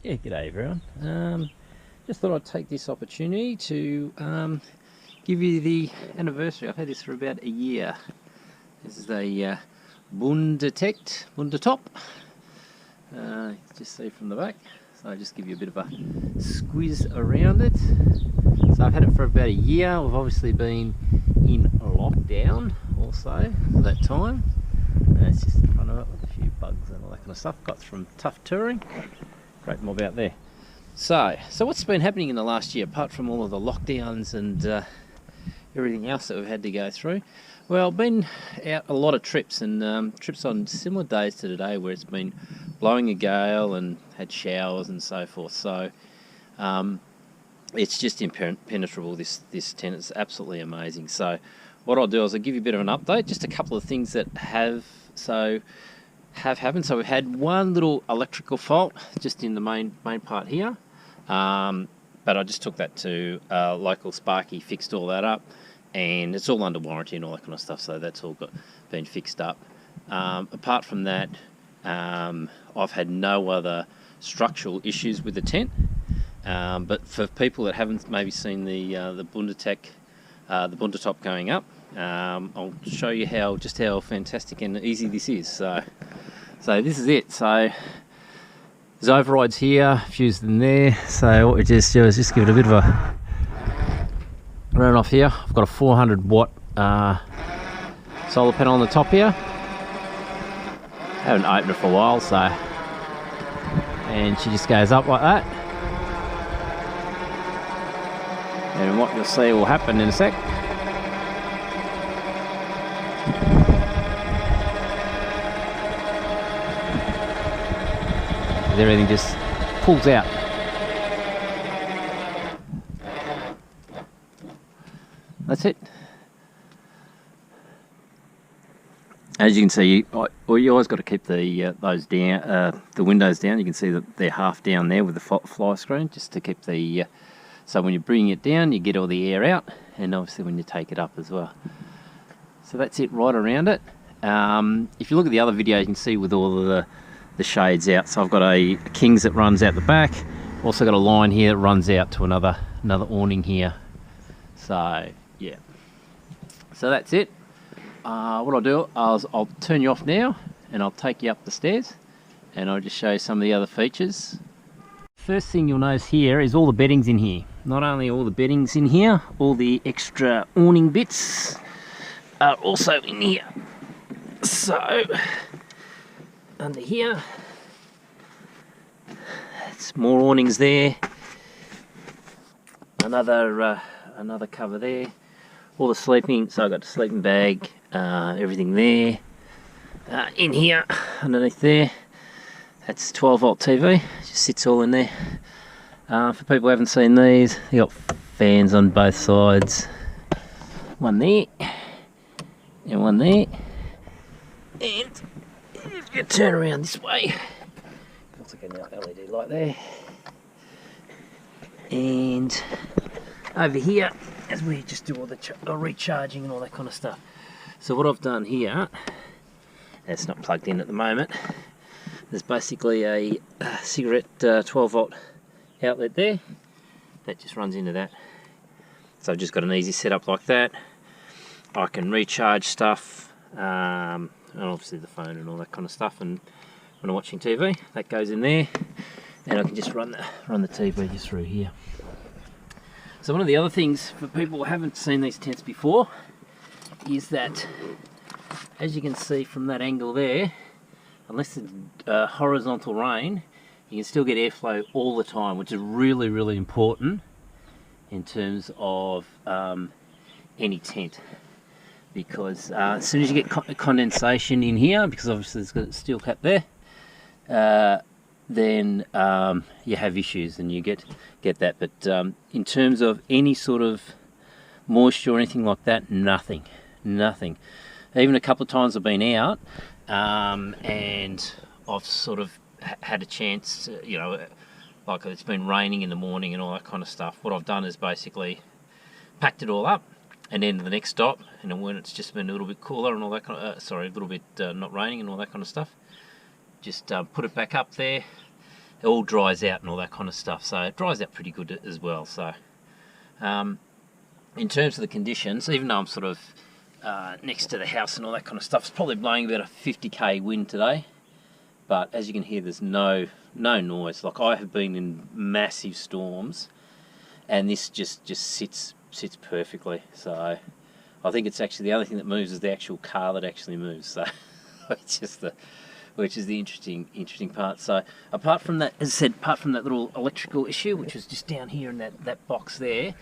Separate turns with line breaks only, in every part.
Yeah, g'day everyone. Just thought I'd take this opportunity to give you the anniversary. I've had this for about a year. This is a Bundutec Bundutop. You can just see from the back. So I'll just give you a bit of a squiz around it. So I've had it for about a year. We've obviously been in lockdown also for that time. It's just in front of it with a few bugs and all that kind of stuff. Got from tough touring. Great mob out there. So what's been happening in the last year, apart from all of the lockdowns and everything else that we've had to go through? Well, been out a lot of trips, and trips on similar days to today, where it's been blowing a gale and had showers and so forth. So it's just impenetrable. This tent is absolutely amazing. So what I'll do is I'll give you a bit of an update, just a couple of things that have happened. So we've had one little electrical fault just in the main part here, but I just took that to local Sparky, fixed all that up, and it's all under warranty and all that kind of stuff, so that's all been fixed up. Apart from that, I've had no other structural issues with the tent, but for people that haven't maybe seen the Bundutec the Bundutop going up, I'll show you how fantastic and easy this is. So this is it. So there's overrides here, fused in there. So what we just do is just give it a bit of a run off here. I've got a 400 watt solar panel on the top here. Haven't opened it for a while, so, and she just goes up like that. And what you'll see will happen in a sec. Everything just pulls out. That's it. As you can see, you always got to keep those down, the windows down. You can see that they're half down there with the fly screen, just to keep the. So when you bring it down, you get all the air out, and obviously when you take it up as well. So that's it right around it. If you look at the other video, you can see with all of the shades out. So I've got a Kings that runs out the back. Also got a line here that runs out to another awning here. So yeah. So that's it. What I'll do is I'll turn you off now, and I'll take you up the stairs, and I'll just show you some of the other features. First thing you'll notice here is all the beddings in here. Not only all the beddings in here, all the extra awning bits are also in here. So under here, it's more awnings there. Another cover there. All the sleeping. So I've got the sleeping bag, everything there. In here, underneath there, that's 12-volt TV. Just sits all in there. For people who haven't seen these, you got fans on both sides. One there, and one there. And if you turn around this way, looks like an LED light there. And over here, as we just do all the recharging and all that kind of stuff. So what I've done here, it's not plugged in at the moment. There's basically a cigarette 12-volt outlet there that just runs into that. So I've just got an easy setup like that. I can recharge stuff. And obviously the phone and all that kind of stuff, and when I'm watching TV, that goes in there, and I can just run the TV just through here. So one of the other things for people who haven't seen these tents before is that, as you can see from that angle there, unless it's horizontal rain, you can still get airflow all the time, which is really, really important in terms of any tent. Because as soon as you get condensation in here, because obviously it's got a steel cap there, then you have issues and you get that. But in terms of any sort of moisture or anything like that, nothing. Even a couple of times I've been out and I've sort of had a chance to, like it's been raining in the morning and all that kind of stuff. What I've done is basically packed it all up, and then to the next stop, and then when it's just been a little bit cooler and all that kind of, a little bit not raining and all that kind of stuff, just put it back up there, it all dries out and all that kind of stuff. So it dries out pretty good as well. So in terms of the conditions, even though I'm sort of next to the house and all that kind of stuff, it's probably blowing about a 50k wind today. But as you can hear, there's no noise. Like, I have been in massive storms, and this just sits perfectly. So I think it's actually the only thing that moves is the actual car that actually moves. So which is the interesting part. So apart from that, as I said, apart from that little electrical issue, which was just down here in that box there,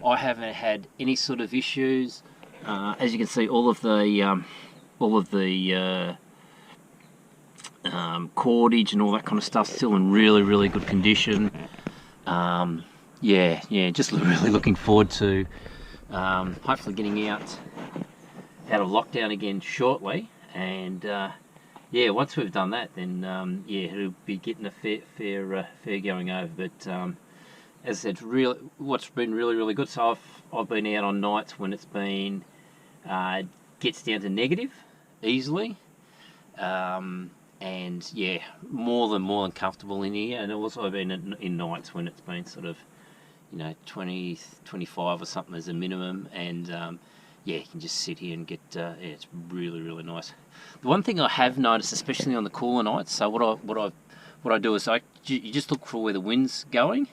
I haven't had any sort of issues. As you can see, all of the cordage and all that kind of stuff still in really good condition. Yeah, just really looking forward to hopefully getting out of lockdown again shortly. And yeah, once we've done that, then yeah, it'll be getting a fair going over. But as I said, what's been really good. So I've been out on nights when it's been gets down to negative easily. And yeah, more than comfortable in here. And also been in nights when it's been sort of, 20, 25 or something as a minimum. And yeah, you can just sit here and get, yeah, it's really nice. The one thing I have noticed, especially on the cooler nights, so what I do is you just look for where the wind's going,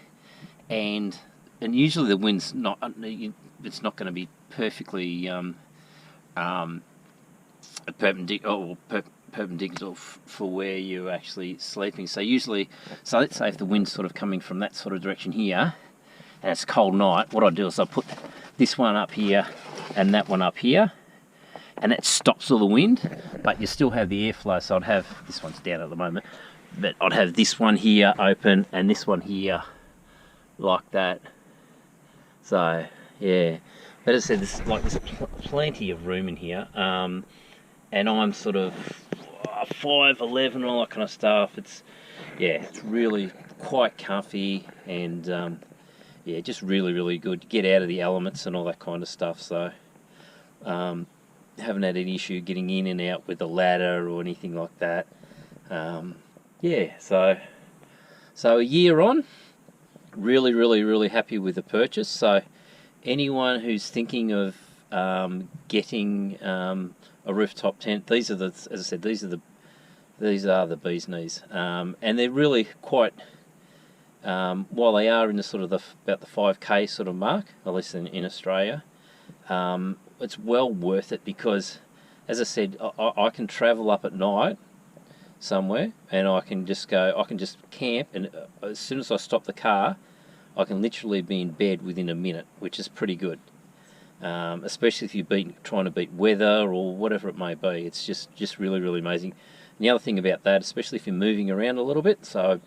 and usually the wind's not, it's not going to be perfectly perpendicular for where you're actually sleeping. So usually, so let's say if the wind's sort of coming from that sort of direction here, and it's a cold night, what I do is I put this one up here and that one up here, and that stops all the wind, but you still have the airflow. So I'd have, this one's down at the moment, but I'd have this one here open and this one here like that. So yeah, but as I said, there's plenty of room in here, and I'm sort of 5'11", and all that kind of stuff. It's really quite comfy, and yeah, just really good to get out of the elements and all that kind of stuff. So haven't had any issue getting in and out with the ladder or anything like that. Yeah, so a year on, really happy with the purchase. So anyone who's thinking of getting a rooftop tent, these are as I said, these are the bee's knees, and they're really quite, while they are in the sort of about the 5k sort of mark, at least in Australia, it's well worth it, because as I said, I can travel up at night somewhere, and I can just camp, and as soon as I stop the car, I can literally be in bed within a minute, which is pretty good. Especially if you're trying to beat weather or whatever it may be. It's just really amazing. And the other thing about that, especially if you're moving around a little bit, so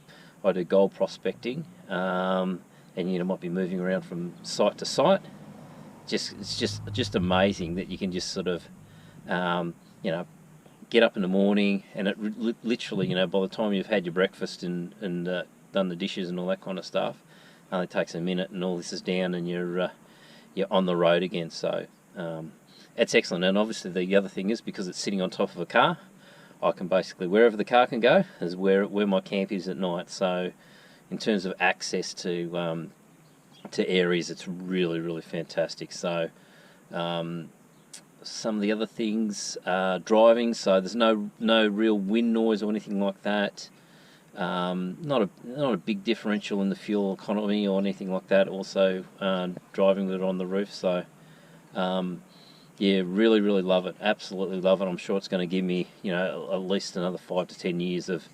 I do gold prospecting, and might be moving around from site to site. It's just amazing that you can just sort of get up in the morning, and it literally, by the time you've had your breakfast and done the dishes and all that kind of stuff, it only takes a minute, and all this is down, and you're on the road again. So it's excellent. And obviously the other thing is, because it's sitting on top of a car, I can basically, wherever the car can go is where my camp is at night. So in terms of access to areas, it's really fantastic. So some of the other things, driving, so there's no real wind noise or anything like that. Not a big differential in the fuel economy or anything like that. Also driving with it on the roof. So yeah, really love it. Absolutely love it. I'm sure it's going to give me at least another 5 to 10 years of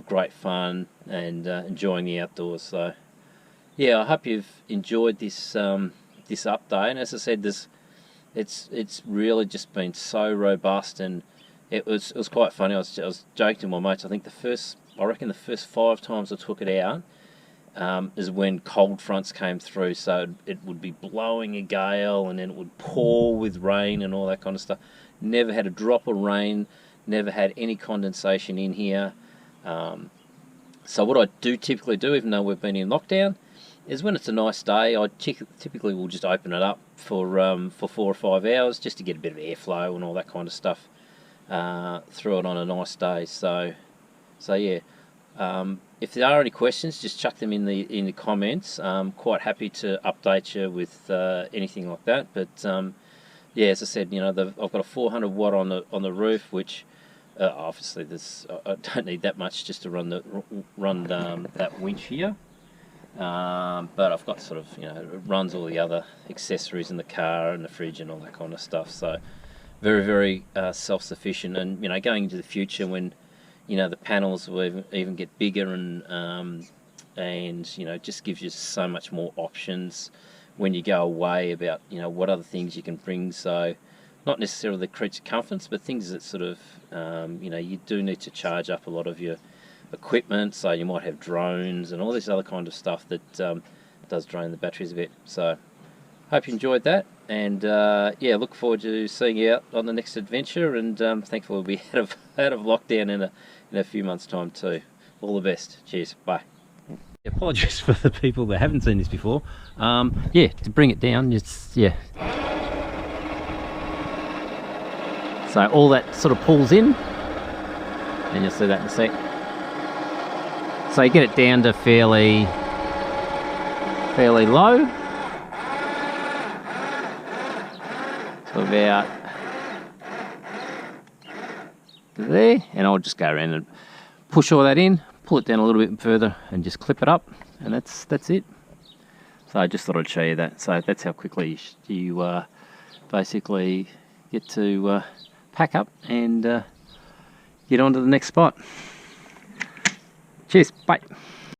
great fun and enjoying the outdoors. So yeah, I hope you've enjoyed this this update. And as I said, it's really just been so robust, and it was quite funny. I was joking to my mates. I think I reckon the first 5 times I took it out is when cold fronts came through. So it would be blowing a gale, and then it would pour with rain and all that kind of stuff. Never had a drop of rain, never had any condensation in here. So what I do typically do, even though we've been in lockdown, is when it's a nice day, I typically will just open it up for 4 or 5 hours, just to get a bit of airflow and all that kind of stuff through it on a nice day. So yeah, if there are any questions, just chuck them in the comments. Quite happy to update you with anything like that. But yeah, as I said, you know, I've got a 400 watt on the roof, which obviously I don't need that much just to run that winch here. But I've got sort of, you know, it runs all the other accessories in the car and the fridge and all that kind of stuff. So very, very self-sufficient. And, you know, going into the future when, you know, the panels will even get bigger and you know, it just gives you so much more options when you go away about, you know, what other things you can bring. So not necessarily the creature comforts, but things that sort of, you know, you do need to charge up a lot of your equipment. So you might have drones and all this other kind of stuff that does drain the batteries a bit. So hope you enjoyed that, and yeah, look forward to seeing you out on the next adventure, and thankfully we'll be out of lockdown in a few months' time too. All the best. Cheers. Bye. Apologies for the people that haven't seen this before. Yeah, to bring it down, it's, yeah. So all that sort of pulls in, and you'll see that in a sec. So you get it down to fairly low. So about there, and I'll just go around and push all that in, pull it down a little bit further, and just clip it up, and that's it. So I just thought I'd show you that. So that's how quickly you basically get to pack up and get on to the next spot. Cheers, bye.